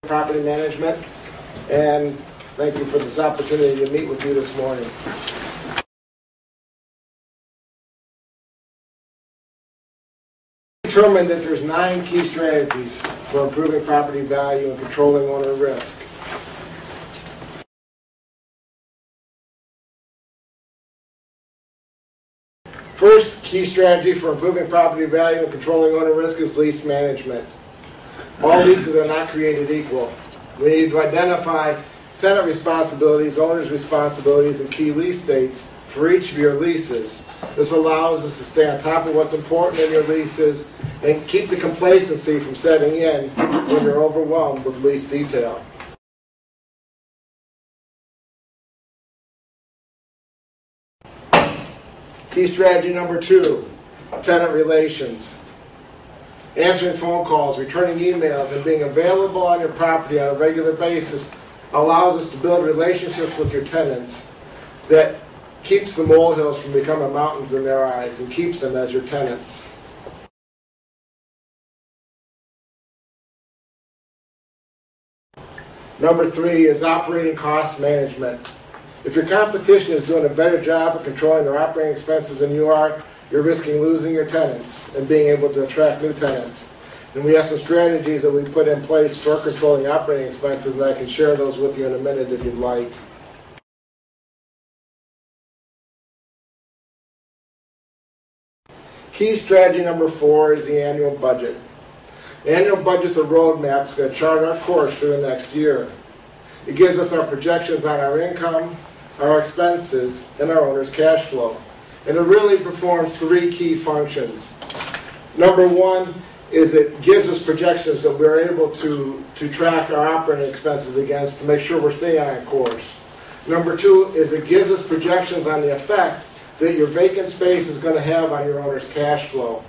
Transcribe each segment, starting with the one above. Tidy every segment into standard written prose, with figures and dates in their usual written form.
Property Management, and thank you for this opportunity to meet with you this morning. Determined that there's 9 key strategies for improving property value and controlling owner risk. First key strategy for improving property value and controlling owner risk is lease management. All leases are not created equal. We need to identify tenant responsibilities, owner's responsibilities, and key lease dates for each of your leases. This allows us to stay on top of what's important in your leases and keep the complacency from setting in when you're overwhelmed with lease detail. Key strategy number 2, tenant relations. Answering phone calls, returning emails, and being available on your property on a regular basis allows us to build relationships with your tenants that keeps the molehills from becoming mountains in their eyes and keeps them as your tenants. Number 3 is operating cost management. If your competition is doing a better job of controlling their operating expenses than you are, you're risking losing your tenants and being able to attract new tenants. And we have some strategies that we put in place for controlling operating expenses, and I can share those with you in a minute if you'd like. Key strategy number 4 is the annual budget. The annual budget's a roadmap that's going to chart our course for the next year. It gives us our projections on our income, our expenses, and our owner's cash flow. And it really performs 3 key functions. Number 1 is it gives us projections that we're able to track our operating expenses against to make sure we're staying on course. Number 2 is it gives us projections on the effect that your vacant space is going to have on your owner's cash flow.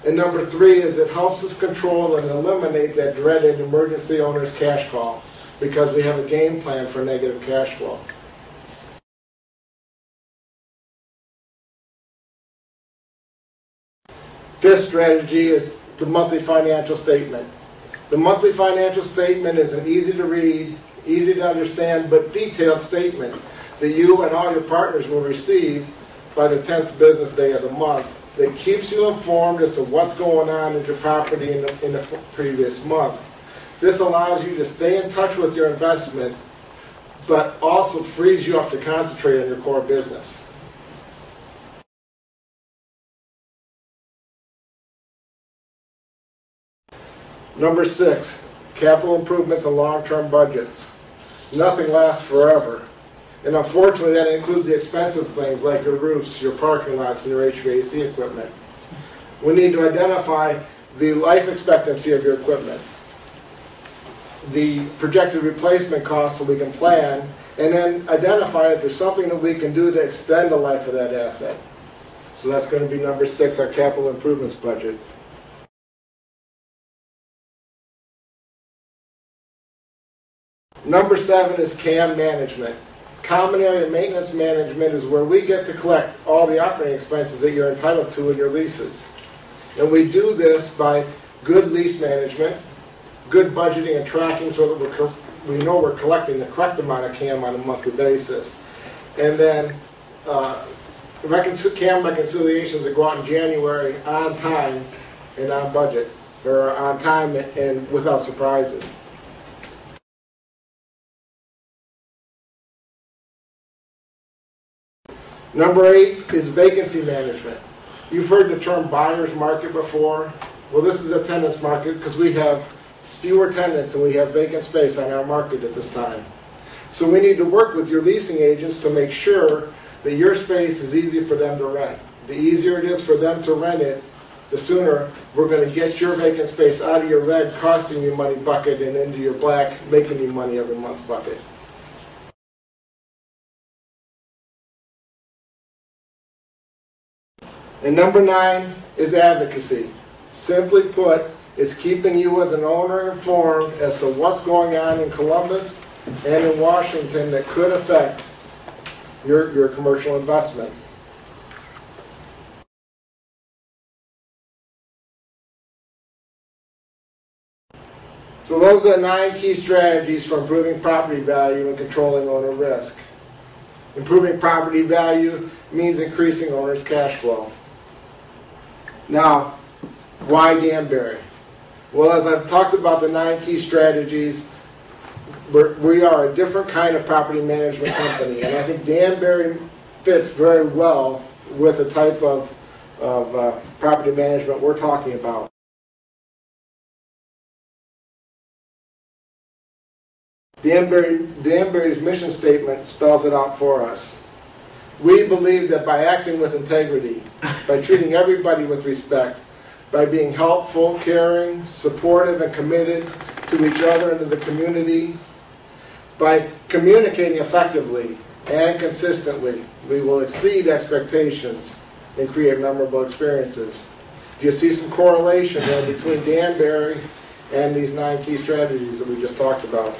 And number 3 is it helps us control and eliminate that dreaded emergency owner's cash call because we have a game plan for negative cash flow. Fifth strategy is the monthly financial statement. The monthly financial statement is an easy to read, easy to understand, but detailed statement that you and all your partners will receive by the 10th business day of the month that keeps you informed as to what's going on in your property in the previous month. This allows you to stay in touch with your investment, but also frees you up to concentrate on your core business. Number 6, capital improvements and long-term budgets. Nothing lasts forever. And unfortunately, that includes the expensive things like your roofs, your parking lots, and your HVAC equipment. We need to identify the life expectancy of your equipment, the projected replacement cost so we can plan, and then identify if there's something that we can do to extend the life of that asset. So that's going to be number 6, our capital improvements budget. Number 7 is CAM management. Common area maintenance management is where we get to collect all the operating expenses that you're entitled to in your leases. And we do this by good lease management, good budgeting and tracking so that we know we're collecting the correct amount of CAM on a monthly basis. And then CAM reconciliations that go out in January on time and on budget, or on time and without surprises. Number 8 is vacancy management. You've heard the term buyer's market before. Well, this is a tenant's market because we have fewer tenants and we have vacant space on our market at this time. So we need to work with your leasing agents to make sure that your space is easy for them to rent. The easier it is for them to rent it, the sooner we're going to get your vacant space out of your red, costing you money bucket and into your black, making you money every month bucket. And number 9 is advocacy. Simply put, it's keeping you as an owner informed as to what's going on in Columbus and in Washington that could affect your commercial investment. So those are the 9 key strategies for improving property value and controlling owner risk. Improving property value means increasing owner's cash flow. Now, why Danberry? Well, as I've talked about the 9 key strategies, we are a different kind of property management company, and I think Danberry fits very well with the type of property management we're talking about. Danberry's mission statement spells it out for us. We believe that by acting with integrity, by treating everybody with respect, by being helpful, caring, supportive, and committed to each other and to the community, by communicating effectively and consistently, we will exceed expectations and create memorable experiences. Do you see some correlation there between Danberry and these 9 key strategies that we just talked about?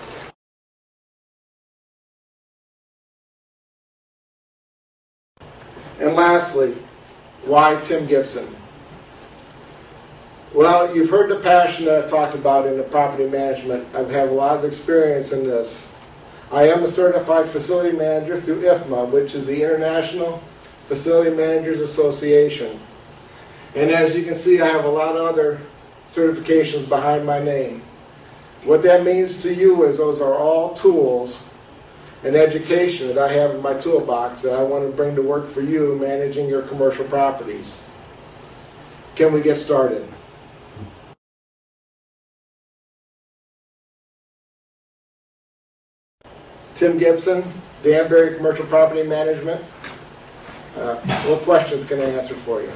And lastly, why Tim Gibson? Well, you've heard the passion that I've talked about in the property management. I've had a lot of experience in this. I am a certified facility manager through IFMA, which is the International Facility Managers Association. And as you can see, I have a lot of other certifications behind my name. What that means to you is those are all tools and education that I have in my toolbox that I want to bring to work for you managing your commercial properties. Can we get started? Tim Gibson, Danberry Commercial Property Management. What questions can I answer for you?